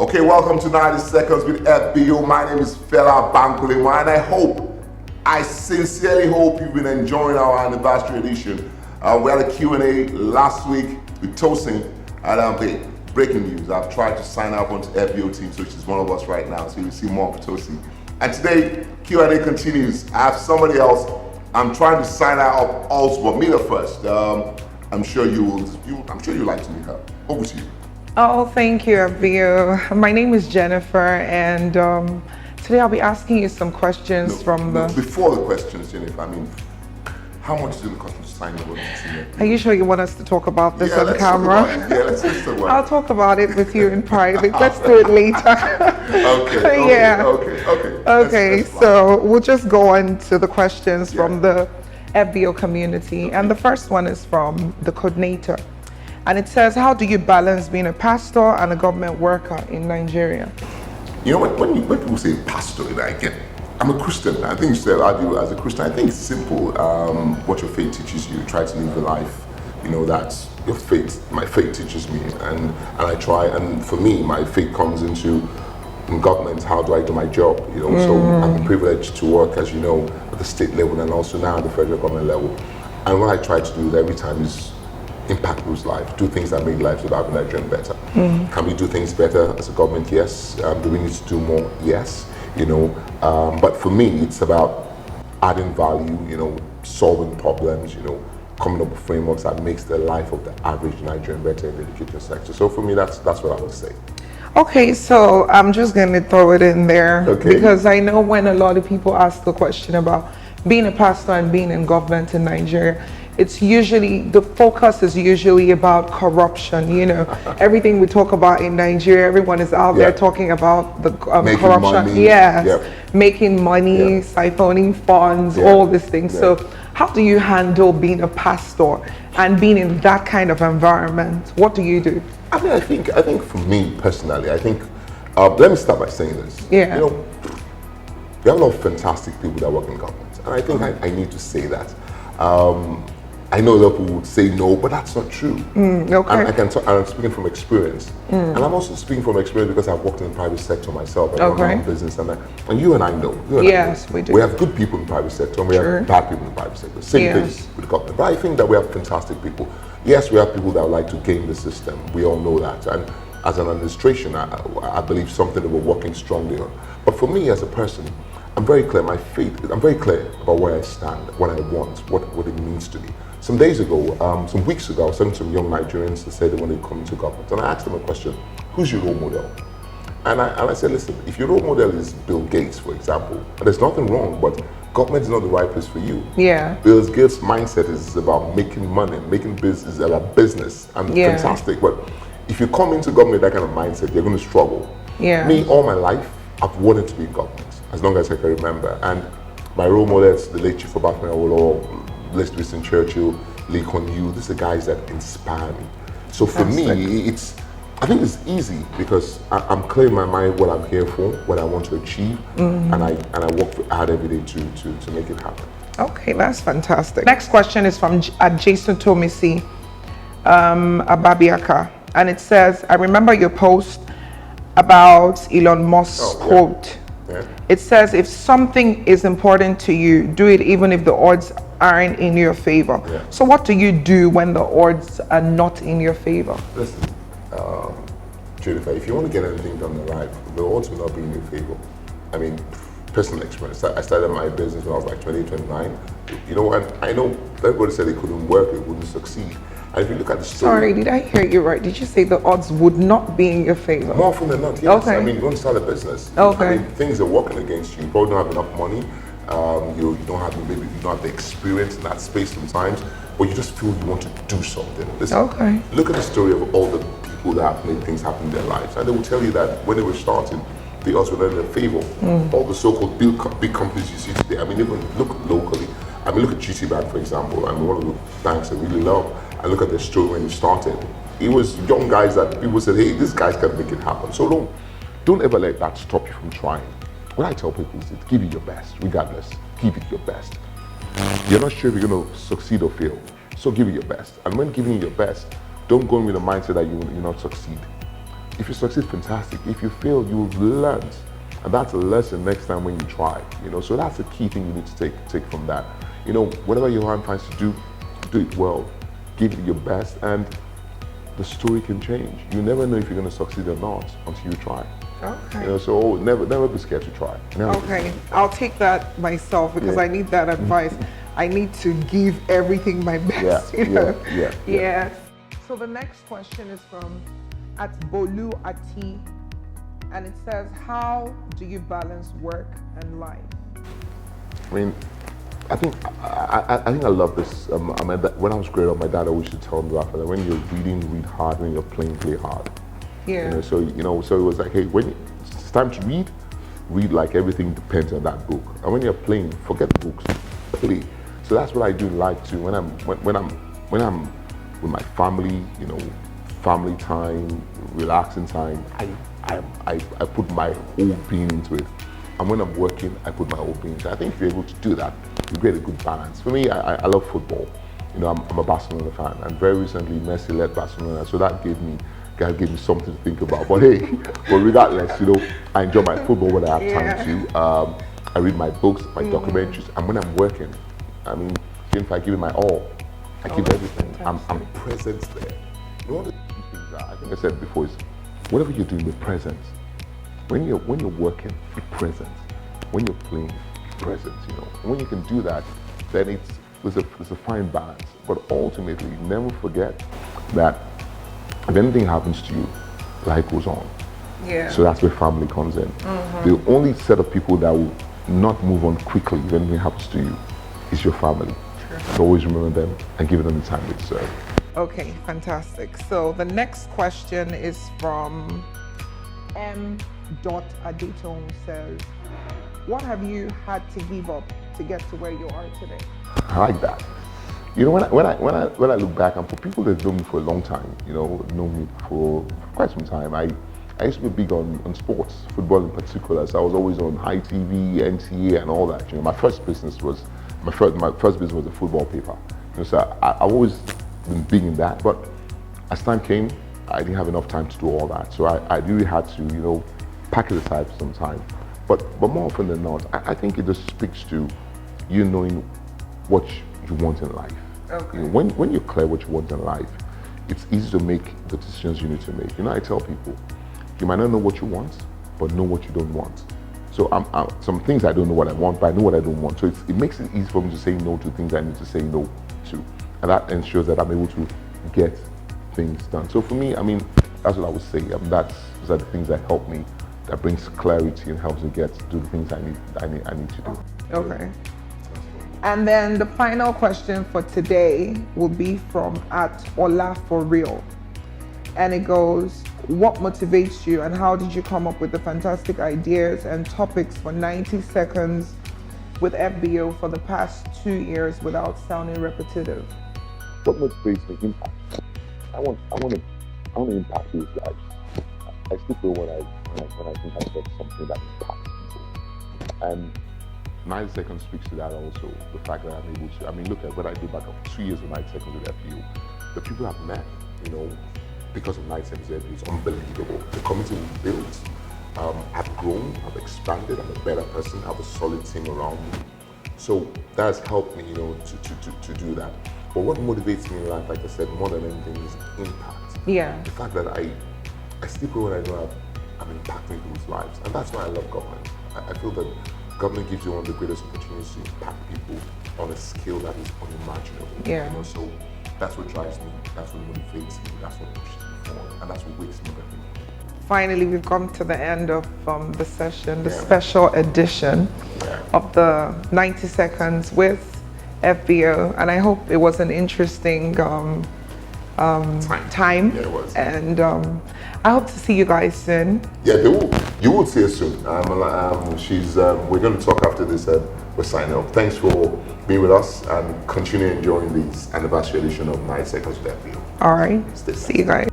Okay, welcome to 90 Seconds with FBO. My name is Fela Bank-Olemoh, and I sincerely hope you've been enjoying our anniversary edition. We had a Q&A last week with Tosin, and breaking news, I've tried to sign up onto FBO team, so she's one of us right now, so you'll see more of Tosin. And today, Q&A continues. I have somebody else. I'm trying to sign her up also, but meet her first. I'm sure you like to meet her. Over to you. Oh, thank you, Abio. My name is Jennifer, and today I'll be asking you some questions Before the questions, Jennifer, I mean, how much do the cost to sign up on Are you sure you want us to talk about this on camera? Let's talk about it. I'll talk about it with you in private. Let's do it later. Okay, so we'll just go on to the questions from the FBO community. And the first one is from the coordinator. And it says, how do you balance being a pastor and a government worker in Nigeria? You know, when people say pastor, I'm a Christian. I think you say argue as a Christian. I think it's simple. What your faith teaches you, try to live a life. You know, that's your faith. My faith teaches me, and I try. And for me, my faith comes in government. How do I do my job? You know, so I'm privileged to work, as you know, at the state level and also now at the federal government level. And what I try to do every time is impact people's life, do things that make lives of Nigerian better. Can we do things better as a government? Yes. Do we need to do more? Yes. You know, but for me, it's about adding value, you know, solving problems, you know, coming up with frameworks that makes the life of the average Nigerian better in the education sector. So for me, that's what I would say. Okay, so I'm just going to throw it in there because I know when a lot of people ask the question about being a pastor and being in government in Nigeria, it's usually, the focus is usually about corruption, you know. Everything we talk about in Nigeria, everyone is out there talking about the corruption. Money. Making money, siphoning funds, all these things. So how do you handle being a pastor and being in that kind of environment? What do you do? I mean, I think for me personally, let me start by saying this. You know, we have a lot of fantastic people that work in government. And I think I need to say that. I know a lot of people would say no, but that's not true. And I'm speaking from experience. And I'm also speaking from experience because I've worked in the private sector myself. I run my own business, and you and I know. We do. We have good people in the private sector, and we have bad people in the private sector. Same thing with the government. But I think that we have fantastic people. Yes, we have people that would like to game the system. We all know that. And as an administration, I believe something that we're working strongly on. But for me as a person, I'm very clear. I'm very clear about where I stand, what I want, what it means to me. Some weeks ago, I was talking to some young Nigerians that said they wanted to come into government. And I asked them a question, who's your role model? And I said, listen, if your role model is Bill Gates, for example, and there's nothing wrong, but government is not the right place for you. Bill Gates' mindset is about making money, making business, about business, and fantastic. But if you come into government with that kind of mindset, you're going to struggle. Me, all my life, I've wanted to be in government, as long as I can remember. And my role models, the late Chief of Bank-Olemoh, Blessed Winston Churchill, Lee Kuan Yew, these are guys that inspire me. So for me, I think it's easy because I'm clear in my mind what I'm here for, what I want to achieve, and I work hard every day to make it happen. Okay, that's fantastic. Next question is from Jason Tomisi, Agbabiaka, and it says, I remember your post about Elon Musk's quote. It says, if something is important to you, do it even if the odds aren't in your favor. So what do you do when the odds are not in your favor? Listen, Jennifer, if you want to get anything done in life, the odds will not be in your favor. I mean, personal experience. I started my business when I was like 20, 29. You know, and I know everybody said it couldn't work, it wouldn't succeed. And if you look at the story... Sorry, did I hear you right? Did you say the odds would not be in your favor? More often than not, yes. I mean, you want to start a business. I mean, things are working against you. You probably don't have enough money. You don't have the experience in that space sometimes, but you just feel you want to do something. Listen, look at the story of all the people that have made things happen in their lives, and they will tell you that when they were starting, the odds were not in their favor. All the so-called big companies you see today, I mean, even look locally. I mean, look at GT Bank, for example. I mean, one of the banks I really love. I look at their story when it started. It was young guys that people said, hey, these guys can make it happen. So don't ever let that stop you from trying. What I tell people is give it your best, regardless. Give it your best. You're not sure if you're going to succeed or fail, so give it your best. And when giving it your best, don't go in with the mindset that you will not succeed. If you succeed, fantastic. If you fail, you've learned. And that's a lesson next time when you try, So that's the key thing you need to take from that. Whatever your hand finds to do it well, give it your best, and the story can change. You never know if you're going to succeed or not until you try. Okay. So never be scared to try. Okay, I'll take that myself because I need that advice. I need to give everything my best. Yeah. So the next question is from @Bolu Ati, and it says, "How do you balance work and life?" I think I love this. When I was growing up, my dad always used to tell me that when you're reading, read hard. When you're playing, play hard. Yeah. So it was like, hey, when it's time to read like everything depends on that book. And when you're playing, forget the books, play. So that's what I do in life too. When I'm with my family, family time, relaxing time, I put my whole being into it. And when I'm working, I put my whole being into it. I think if you're able to do that, you get a good balance. For me, I love football. I'm a Barcelona fan, and very recently Messi led Barcelona, so that gave me something to think about. But hey, regardless, I enjoy my football when I have time to. I read my books, my documentaries, and when I'm working, if I give it my all, I give everything. I'm present there. One of the key things that I think I said before is, whatever you're doing, be present. When you're working, be present. When you're playing, be present. And when you can do that, then there's a fine balance. But ultimately, never forget that if anything happens to you, life goes on. Yeah. So that's where family comes in. The only set of people that will not move on quickly if anything happens to you is your family. So always remember them and give them the time they deserve. Okay, fantastic. So the next question is from M.Adeton, says, "What have you had to give up to get to where you are today?" I like that. When I look back, and for people that know me for a long time, know me for quite some time, I used to be big on sports, football in particular. So I was always on High TV, NTA, and all that. My first business was a football paper. So I've always been big in that. But as time came, I didn't have enough time to do all that. So I really had to, pack it aside for some time. But more often than not, I think it just speaks to you knowing what you want in life. Okay. When you're clear what you want in life, it's easy to make the decisions you need to make. I tell people, you might not know what you want, but know what you don't want. So some things I don't know what I want, but I know what I don't want. So it makes it easy for me to say no to things I need to say no to. And that ensures that I'm able to get things done. So for me, that's what I would say. Those are the things that help me, that brings clarity and helps me do the things I need to do. Okay. And then the final question for today will be from @Olaforreal. And it goes, "What motivates you and how did you come up with the fantastic ideas and topics for 90 seconds with FBO for the past 2 years without sounding repetitive?" What motivates me? Impact. I want to impact these lives. I still feel when I think I've got something that impacts people. And 90 seconds speaks to that also. The fact that I'm able to, look at what I did back up 2 years with 90 seconds with FBO. The people I've met, because of 90 seconds with FBO, it's unbelievable. The community we built, I've grown, I've expanded, I'm a better person, I have a solid team around me. So that has helped me, to do that. But what motivates me in life, like I said, more than anything is impact. Yeah. The fact that I still feel when I know I'm impacting people's lives. And that's why I love government. I feel that government gives you one of the greatest opportunities to impact people on a scale that is unimaginable. Yeah. So that's what drives me, that's what motivates me, that's what pushes me forward, and that's what wakes me up every morning. Finally, we've come to the end of the session, the special edition of the 90 seconds with FBO, and I hope it was an interesting time. Yeah, it was. And I hope to see you guys soon. Yeah, you will see us soon. We're going to talk after this. We're signing off. Thanks for being with us and continue enjoying this anniversary edition of 9 Seconds with FBO. All right. See you guys.